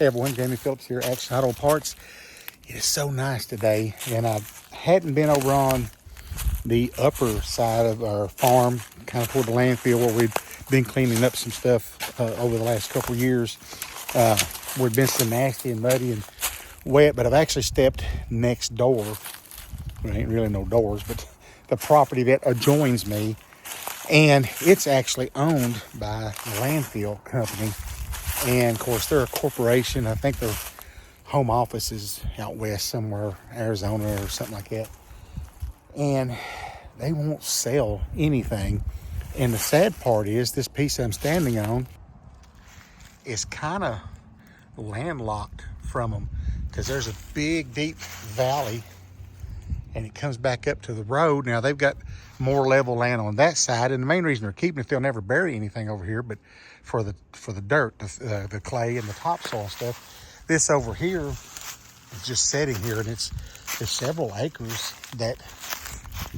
Hey everyone, Jamie Phillips here at Action Auto Parts. It is so nice today, and I hadn't been over on the upper side of our farm, kind of toward the landfill where we'd been cleaning up some stuff over the last couple of years. We've been so nasty and muddy and wet, but I've actually stepped next door. There ain't really no doors, but the property that adjoins me, and it's actually owned by a landfill company. And of course, they're a corporation. I think their home office is out west somewhere, Arizona or something like that. And they won't sell anything. And the sad part is this piece I'm standing on is kind of landlocked from them, because there's a big, deep valley and it comes back up to the road. Now they've got more level land on that side, and the main reason they're keeping it, they'll never bury anything over here, but for the dirt, the clay and the topsoil stuff. This over here is just sitting here, and there's several acres that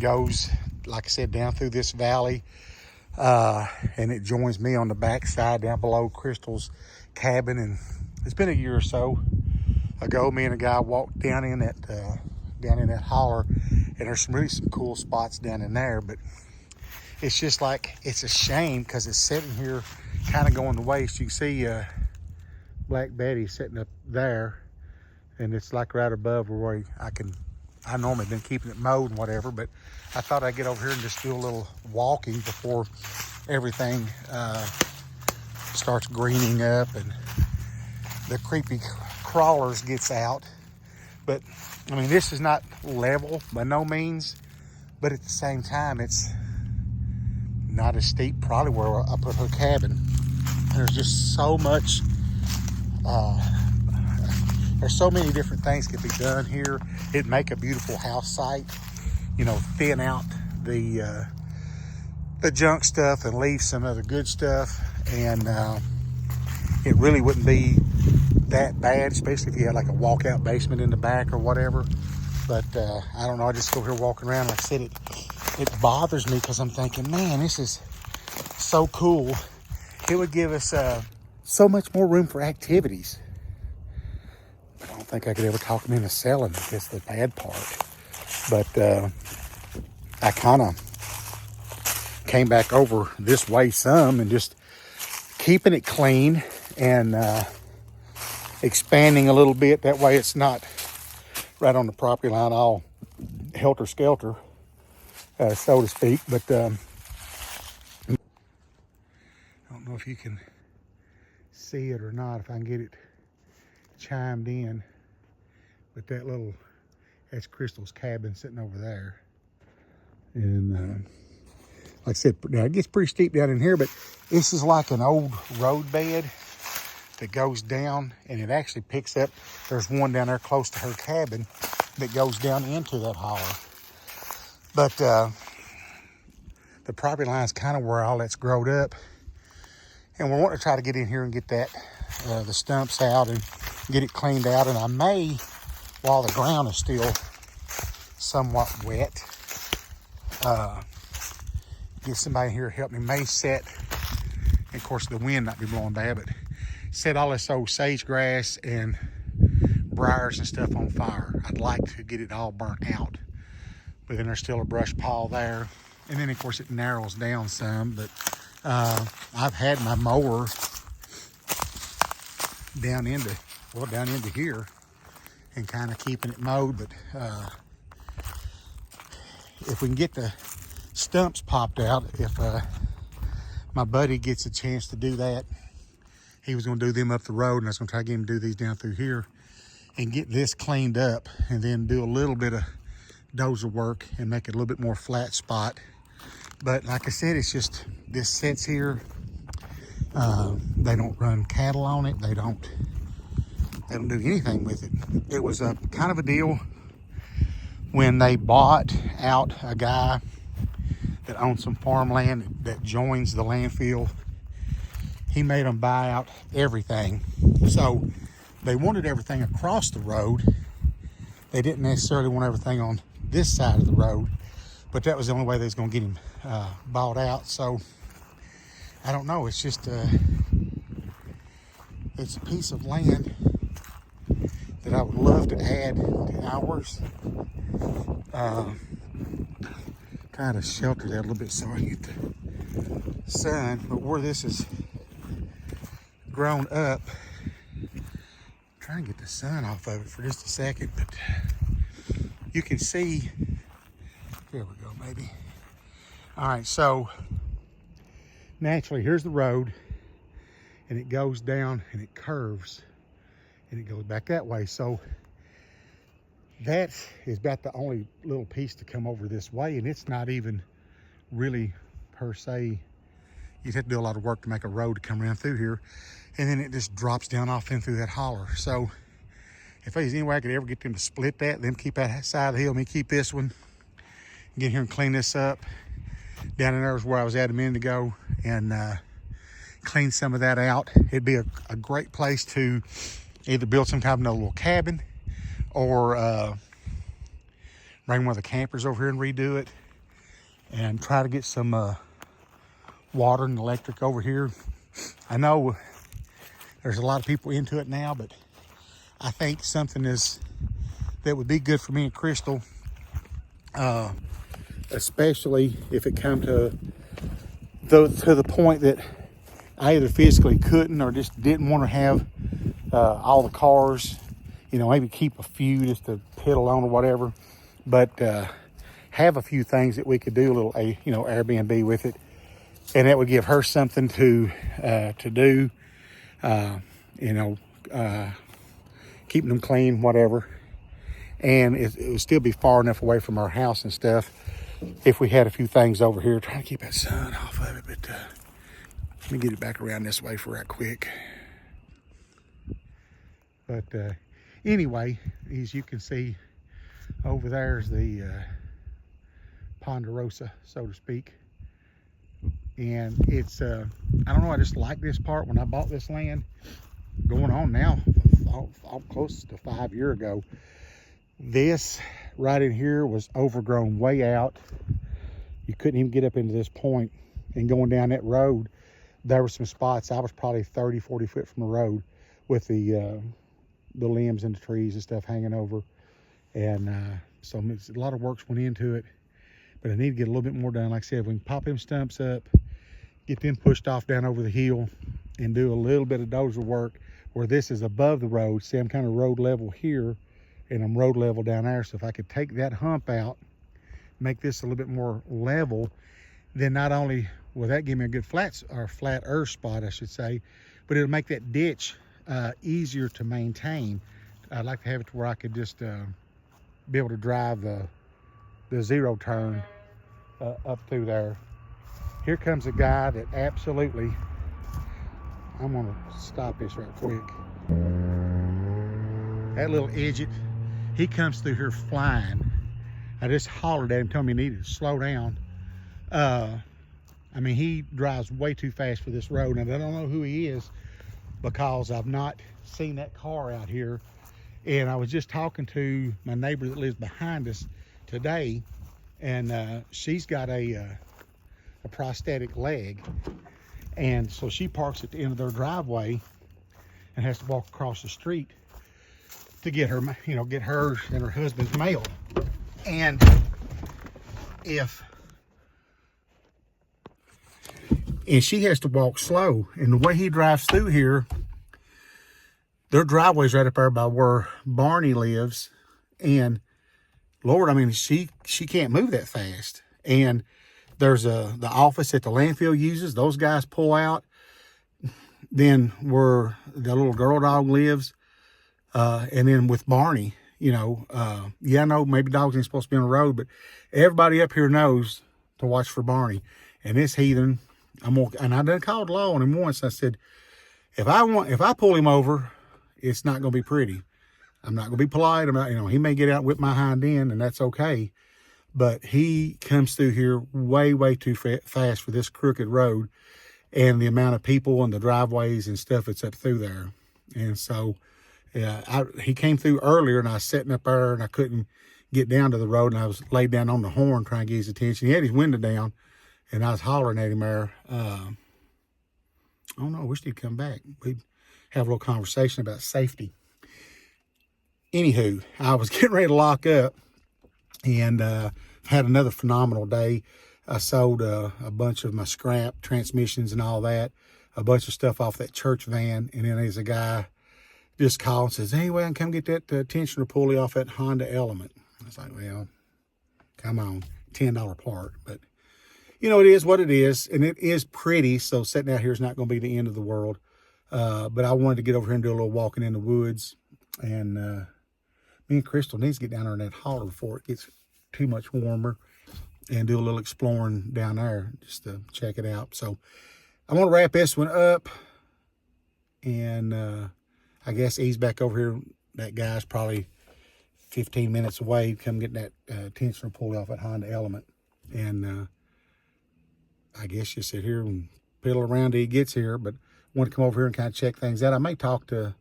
goes, like I said, down through this valley, and it joins me on the back side down below Crystal's cabin. And it's been a year or so ago, me and a guy walked down in that holler, and there's some cool spots down in there. But it's just like, it's a shame because it's sitting here kind of going to waste. You can see Black Betty sitting up there, and it's like right above where I normally been keeping it mowed and whatever, but I thought I'd get over here and just do a little walking before everything starts greening up and the creepy crawlers gets out. But I mean, this is not level by no means, but at the same time, it's not as steep probably where I put her cabin. There's just so much, there's so many different things can be done here. It'd make a beautiful house site, you know, thin out the junk stuff and leave some of the good stuff. And it really wouldn't be that bad, especially if you had like a walkout basement in the back or whatever. But I don't know, I just go here walking around. Like I said, it bothers me because I'm thinking, man, this is so cool. It would give us so much more room for activities. I don't think I could ever talk them into selling it. That's the bad part. But I kind of came back over this way some and just keeping it clean and expanding a little bit. That way it's not right on the property line, all helter-skelter, so to speak. But I don't know if you can see it or not, if I can get it chimed in. But that's Crystal's cabin sitting over there. And like I said, now it gets pretty steep down in here, but this is like an old road bed that goes down, and it actually picks up. There's one down there close to her cabin that goes down into that holler. But the property line is kind of where all that's growed up, and we're wanting to try to get in here and get that the stumps out and get it cleaned out. And I may, while the ground is still somewhat wet, get somebody here to help me. May set, of course the wind might be blowing bad, but set all this old sage grass and briars and stuff on fire. I'd like to get it all burnt out, but then there's still a brush pile there. And then of course it narrows down some, but I've had my mower down into here and kind of keeping it mowed. But if we can get the stumps popped out, if my buddy gets a chance to do that, he was going to do them up the road, and I was going to try to get him to do these down through here and get this cleaned up, and then do a little bit of dozer work and make it a little bit more flat spot. But like I said, it's just, this sits here. They don't run cattle on it. They don't do anything with it. It was a kind of a deal when they bought out a guy that owns some farmland that joins the landfill. He made them buy out everything. So they wanted everything across the road. They didn't necessarily want everything on this side of the road, but that was the only way they was gonna get him bought out. So I don't know, it's just it's a piece of land that I would love to add to ours. Kind of shelter that a little bit so I get the sun. But where this is grown up, I'm trying to get the sun off of it for just a second, but you can see, there we go, maybe. All right, so naturally, here's the road, and it goes down and it curves and it goes back that way. So that is about the only little piece to come over this way, and it's not even really per se, you'd have to do a lot of work to make a road to come around through here, and then it just drops down off in through that holler. So if there's any way I could ever get them to split that, them keep that side of the hill, me keep this one, get here and clean this up. Down in there is where I was at a minute ago, and clean some of that out. It'd be a great place to either build some type of another little cabin, or bring one of the campers over here and redo it, and try to get some water and electric over here. I know there's a lot of people into it now, but I think something that would be good for me and Crystal, especially if it come to the point that I either physically couldn't or just didn't want to have all the cars, you know, maybe keep a few just to pedal on or whatever, but have a few things that we could do a little, Airbnb with it, and that would give her something to do, keeping them clean, whatever, and it would still be far enough away from our house and stuff if we had a few things over here. Trying to keep that sun off of it, but let me get it back around this way for right quick. But anyway, as you can see, over there's the Ponderosa, so to speak. And it's, I don't know, I just like this part. When I bought this land, going on now, all close to 5 years ago, this right in here was overgrown way out. You couldn't even get up into this point. And going down that road, there were some spots, I was probably 30, 40 foot from the road with the limbs and the trees and stuff hanging over. And so a lot of work's went into it, but I need to get a little bit more done. Like I said, we can pop them stumps up, get them pushed off down over the hill, and do a little bit of dozer work where this is above the road. See, I'm kind of road level here, and I'm road level down there. So if I could take that hump out, make this a little bit more level, then not only will that give me a good flat earth spot, I should say, but it'll make that ditch easier to maintain. I'd like to have it to where I could just be able to drive the zero turn up through there. Here comes a guy that absolutely, I'm gonna stop this right quick. That little idiot, he comes through here flying. I just hollered at him, told him he needed to slow down. I mean, he drives way too fast for this road, and I don't know who he is because I've not seen that car out here. And I was just talking to my neighbor that lives behind us today, and she's got a prosthetic leg, and so she parks at the end of their driveway and has to walk across the street to get her, get hers and her husband's mail. And she has to walk slow, and the way he drives through here, their driveway's right up there by where Barney lives, and Lord, I mean, she can't move that fast. And there's the office that the landfill uses, those guys pull out. Then where the little girl dog lives, and then with Barney, I know maybe dogs ain't supposed to be on the road, but everybody up here knows to watch for Barney. And this heathen, and I done called law on him once. I said, if I pull him over, it's not going to be pretty. I'm not going to be polite about, he may get out and whip my hind end, and that's okay. But he comes through here way, way too fast for this crooked road and the amount of people and the driveways and stuff that's up through there. And so, he came through earlier, and I was sitting up there, and I couldn't get down to the road, and I was laid down on the horn trying to get his attention. He had his window down, and I was hollering at him there. I don't know, I wish he'd come back. We'd have a little conversation about safety. Anywho, I was getting ready to lock up and had another phenomenal day. I sold a bunch of my scrap transmissions and all that, a bunch of stuff off that church van. And then there's a guy just called and says, anyway, I can come get that tensioner pulley off that Honda Element. I was like, well, come on, $10 part. But, you know, it is what it is. And it is pretty. So sitting out here is not going to be the end of the world. But I wanted to get over here and do a little walking in the woods. And me and Crystal needs to get down there in that holler before it gets too much warmer, and do a little exploring down there just to check it out. So I'm going to wrap this one up. And I guess ease back over here. That guy's probably 15 minutes away. Come get that tensioner pulley off that Honda Element. And I guess just sit here and piddle around till he gets here. But I want to come over here and kind of check things out. I may talk to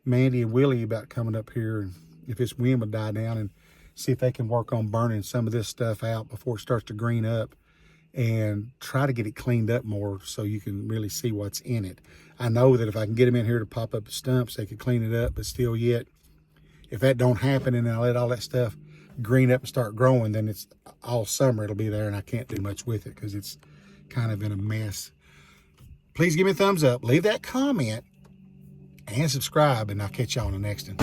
Mandy and Willie about coming up here, and if this wind would die down, and see if they can work on burning some of this stuff out before it starts to green up, and try to get it cleaned up more so you can really see what's in it. I know that if I can get them in here to pop up the stumps, they could clean it up, but still yet, if that don't happen and I let all that stuff green up and start growing, then it's all summer it'll be there and I can't do much with it because it's kind of in a mess. Please give me a thumbs up, leave that comment, and subscribe, and I'll catch y'all on the next one.